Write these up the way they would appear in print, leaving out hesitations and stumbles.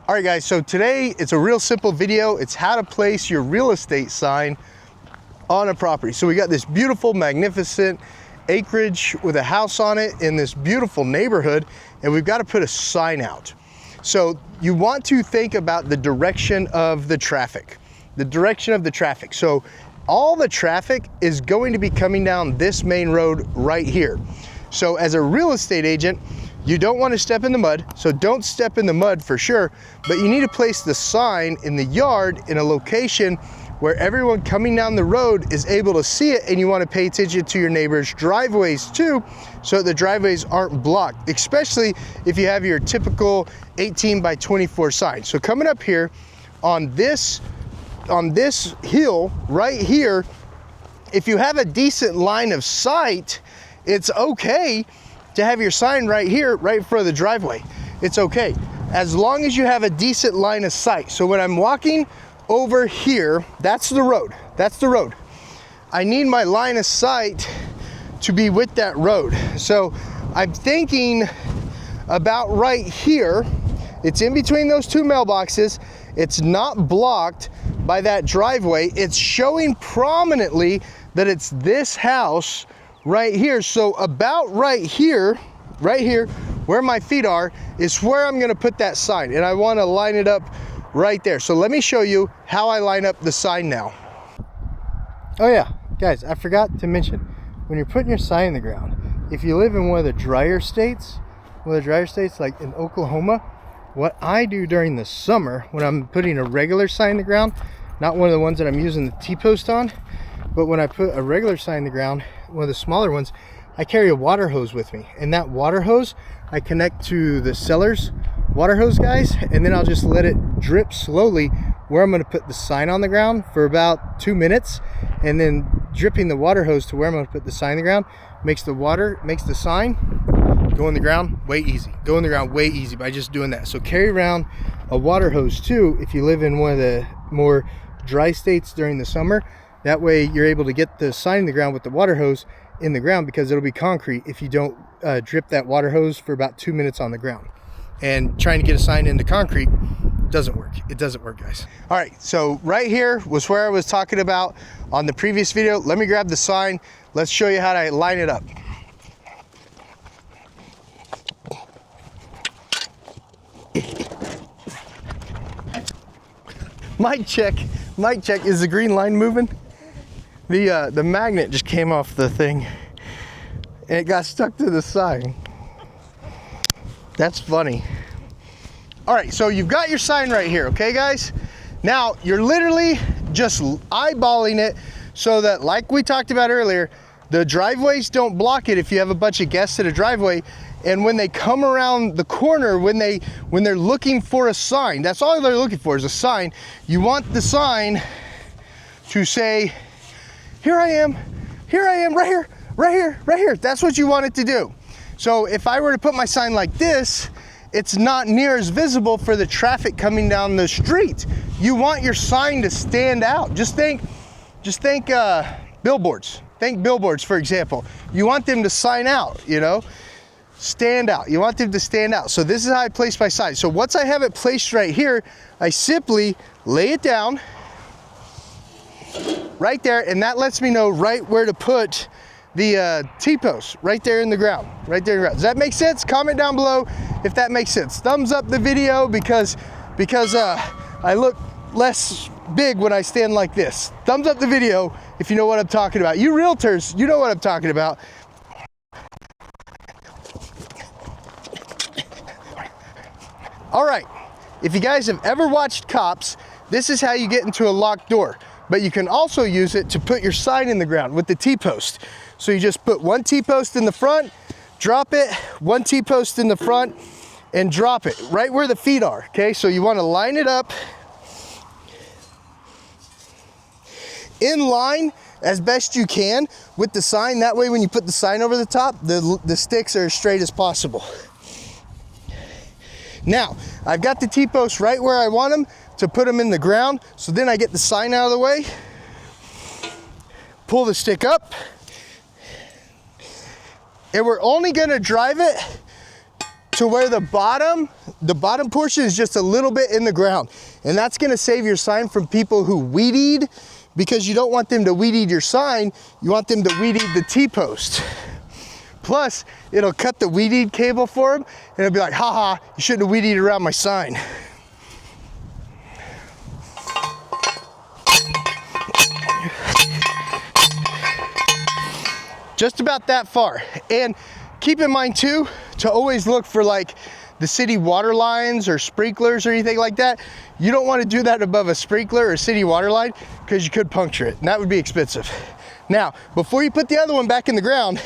All right guys, so today it's a real simple video. It's how to place your real estate sign on a property. So we got this beautiful, magnificent acreage with a house on it in this beautiful neighborhood, and we've got to put a sign out. So you want to think about the direction of the traffic. So all the traffic is going to be coming down this main road right here. So as a real estate agent, you don't want to step in the mud, so don't step in the mud for sure, but you need to place the sign in the yard in a location where everyone coming down the road is able to see it, and you want to pay attention to your neighbors' driveways too, so that the driveways aren't blocked, especially if you have your typical 18 by 24 sign. So coming up here on this hill right here, if you have a decent line of sight, it's okay to have your sign right here, right in front of the driveway. It's okay, as long as you have a decent line of sight. So when I'm walking over here, that's the road. I need my line of sight to be with that road. So I'm thinking about right here. It's in between those two mailboxes. It's not blocked by that driveway. It's showing prominently that it's this house right here. So about right here where my feet are is where I'm gonna put that sign, and I wanna line it up right there. So let me show you how I line up the sign now. Oh yeah, guys, I forgot to mention, when you're putting your sign in the ground, if you live in one of the drier states like in Oklahoma, what I do during the summer when I'm putting a regular sign in the ground, not one of the ones that I'm using the T-post on, but when I put a regular sign in the ground, one of the smaller ones, I carry a water hose with me, and that water hose I connect to the seller's water hose guys, and then I'll just let it drip slowly where I'm going to put the sign on the ground for about 2 minutes, and then dripping the water hose to where I'm going to put the sign in the ground makes the sign go in the ground way easy by just doing that. So carry around a water hose too if you live in one of the more dry states during the summer. That way you're able to get the sign in the ground with the water hose in the ground, because it'll be concrete if you don't drip that water hose for about 2 minutes on the ground. And trying to get a sign into concrete doesn't work. It doesn't work, guys. All right, so right here was where I was talking about on the previous video. Let me grab the sign. Let's show you how to line it up. Mic check. Is the green line moving? The magnet just came off the thing and it got stuck to the sign. That's funny. All right, so you've got your sign right here, okay guys? Now you're literally just eyeballing it so that, like we talked about earlier, the driveways don't block it if you have a bunch of guests at a driveway. And when they come around the corner, when they're looking for a sign, that's all they're looking for is a sign. You want the sign to say, here I am, right here. That's what you want it to do. So if I were to put my sign like this, it's not near as visible for the traffic coming down the street. You want your sign to stand out. Just think billboards. Think billboards, for example. You want them to sign out, stand out. You want them to stand out. So this is how I place my sign. So once I have it placed right here, I simply lay it down right there, and that lets me know right where to put the T-post, right there in the ground. Does that make sense? Comment down below if that makes sense. Thumbs up the video because I look less big when I stand like this. Thumbs up the video if you know what I'm talking about. You realtors, you know what I'm talking about. All right, if you guys have ever watched Cops, this is how you get into a locked door. But you can also use it to put your sign in the ground with the T-post. So you just put one T-post in the front, drop it, one T-post in the front, and drop it right where the feet are, okay? So you want to line it up in line as best you can with the sign. That way when you put the sign over the top, the sticks are as straight as possible. Now, I've got the T-posts right where I want them to put them in the ground. So then I get the sign out of the way, pull the stick up, and we're only gonna drive it to where the bottom portion is just a little bit in the ground. And that's gonna save your sign from people who weed eat, because you don't want them to weed eat your sign, you want them to weed eat the T-post. Plus, it'll cut the weed eat cable for them, and it'll be like, haha, you shouldn't have weed eated around my sign. Just about that far. And keep in mind too, to always look for like the city water lines or sprinklers or anything like that. You don't want to do that above a sprinkler or city water line, because you could puncture it, and that would be expensive. Now, before you put the other one back in the ground,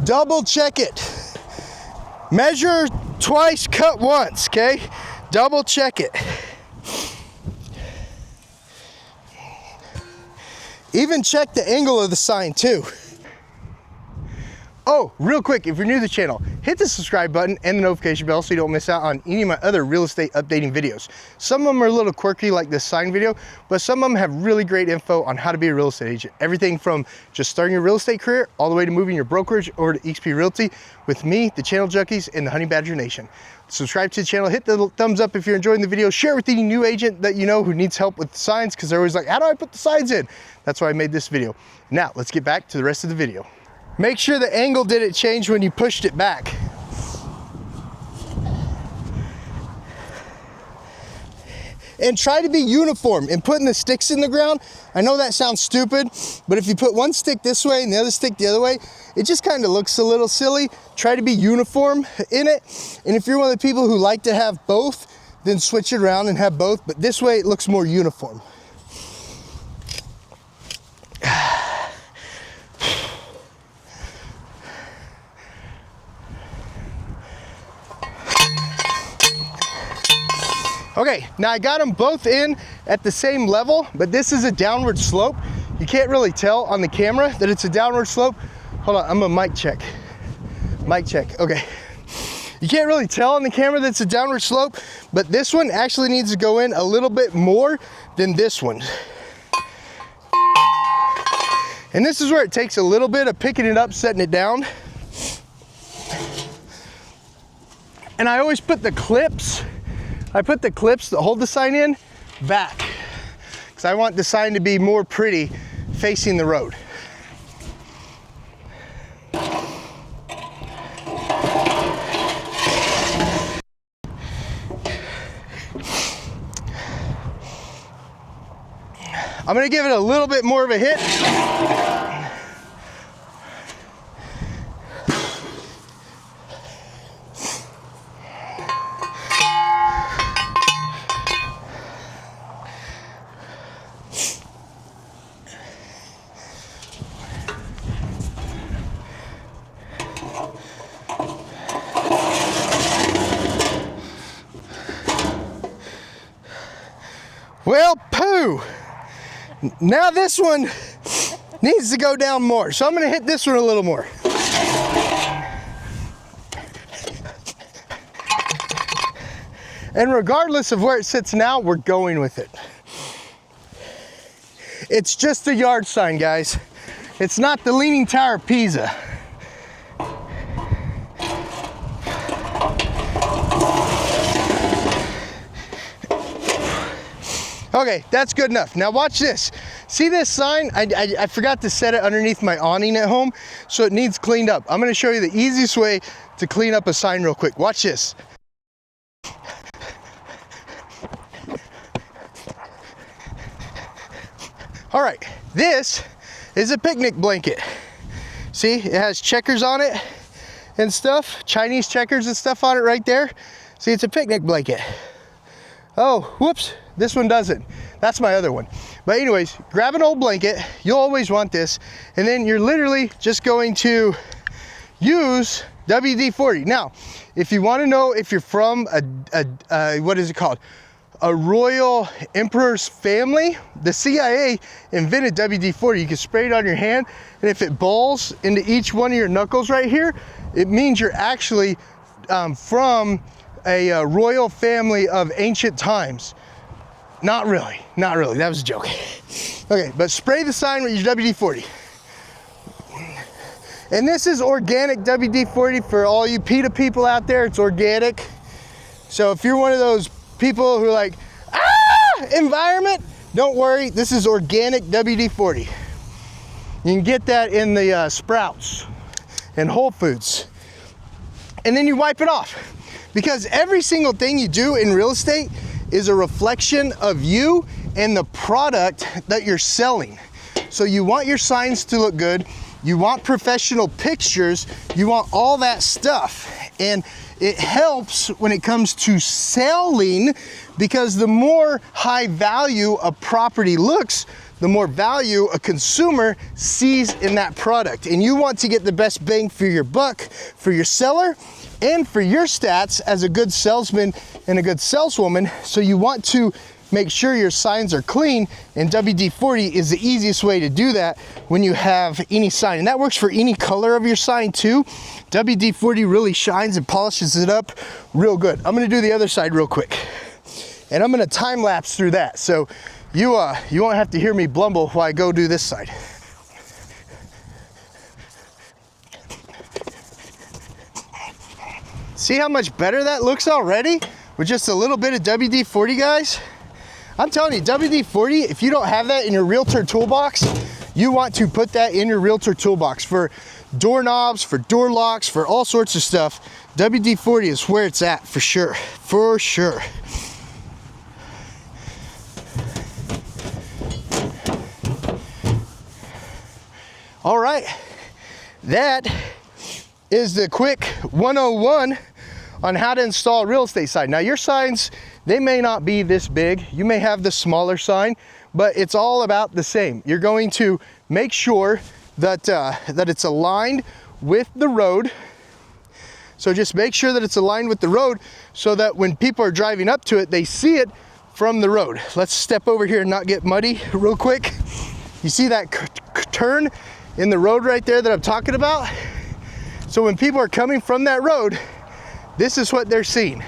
double check it. Measure twice, cut once, okay? Double check it. Even check the angle of the sign too. Oh, real quick, if you're new to the channel, hit the subscribe button and the notification bell so you don't miss out on any of my other real estate updating videos. Some of them are a little quirky like this sign video, but some of them have really great info on how to be a real estate agent. Everything from just starting your real estate career all the way to moving your brokerage over to eXp Realty with me, the Channel Junkies, and the Honey Badger Nation. Subscribe to the channel, hit the thumbs up if you're enjoying the video, share with any new agent that you know who needs help with the signs, because they're always like, how do I put the signs in? That's why I made this video. Now, let's get back to the rest of the video. Make sure the angle didn't change when you pushed it back. And try to be uniform in putting the sticks in the ground. I know that sounds stupid, but if you put one stick this way and the other stick the other way, it just kind of looks a little silly. Try to be uniform in it. And if you're one of the people who like to have both, then switch it around and have both, but this way it looks more uniform. Okay, now I got them both in at the same level, but this is a downward slope. You can't really tell on the camera that it's a downward slope. Hold on, I'm gonna mic check. Mic check, okay. You can't really tell on the camera that it's a downward slope, but this one actually needs to go in a little bit more than this one. And this is where it takes a little bit of picking it up, setting it down. And I always put the clips, that hold the sign in back, because I want the sign to be more pretty facing the road. I'm gonna give it a little bit more of a hit. Well, poo. Now this one needs to go down more. So I'm gonna hit this one a little more. And regardless of where it sits now, we're going with it. It's just a yard sign, guys. It's not the Leaning Tower of Pisa. Okay, that's good enough. Now watch this. See this sign? I forgot to set it underneath my awning at home, so it needs cleaned up. I'm gonna show you the easiest way to clean up a sign real quick. Watch this. All right, this is a picnic blanket. See, it has checkers on it and stuff, Chinese checkers and stuff on it right there. See, it's a picnic blanket. Oh, whoops, this one doesn't. That's my other one. But anyways, grab an old blanket. You'll always want this. And then you're literally just going to use WD-40. Now, if you want to know if you're from what is it called? A royal emperor's family, the CIA invented WD-40. You can spray it on your hand, and if it balls into each one of your knuckles right here, it means you're actually from a royal family of ancient times. Not really, that was a joke. Okay, but spray the sign with your WD-40. And this is organic WD-40 for all you PETA people out there. It's organic. So if you're one of those people who are like, environment, don't worry, this is organic WD-40. You can get that in the Sprouts and Whole Foods. And then you wipe it off. Because every single thing you do in real estate is a reflection of you and the product that you're selling. So you want your signs to look good, you want professional pictures, you want all that stuff. And it helps when it comes to selling, because the more high value a property looks, the more value a consumer sees in that product. And you want to get the best bang for your buck for your seller and for your stats as a good salesman and a good saleswoman. So you want to make sure your signs are clean, and WD-40 is the easiest way to do that when you have any sign. And that works for any color of your sign too. WD-40 really shines and polishes it up real good. I'm gonna do the other side real quick, and I'm gonna time lapse through that. So you won't have to hear me blumble while I go do this side. See how much better that looks already with just a little bit of WD-40, guys? I'm telling you, WD-40, if you don't have that in your Realtor toolbox, you want to put that in your Realtor toolbox for doorknobs, for door locks, for all sorts of stuff. WD-40 is where it's at for sure, for sure. All right, that is the quick 101 on how to install a real estate sign. Now your signs, they may not be this big. You may have the smaller sign, but it's all about the same. You're going to make sure that, that it's aligned with the road. So just make sure that it's aligned with the road so that when people are driving up to it, they see it from the road. Let's step over here and not get muddy real quick. You see that turn in the road right there that I'm talking about? So when people are coming from that road, this is what they're seeing.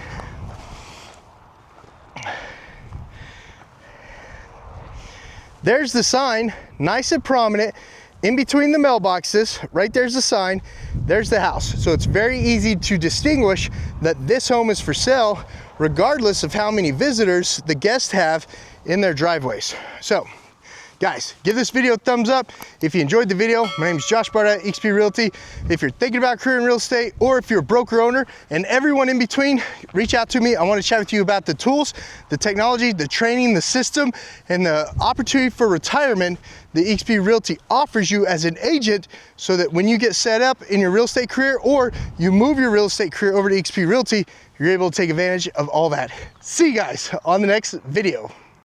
There's the sign, nice and prominent, in between the mailboxes. Right there's the sign, there's the house. So it's very easy to distinguish that this home is for sale, regardless of how many visitors the guests have in their driveways. So, guys, give this video a thumbs up if you enjoyed the video. My name is Josh Barta at eXp Realty. If you're thinking about a career in real estate, or if you're a broker owner, and everyone in between, reach out to me. I want to chat with you about the tools, the technology, the training, the system, and the opportunity for retirement that eXp Realty offers you as an agent, so that when you get set up in your real estate career, or you move your real estate career over to eXp Realty, you're able to take advantage of all that. See you guys on the next video.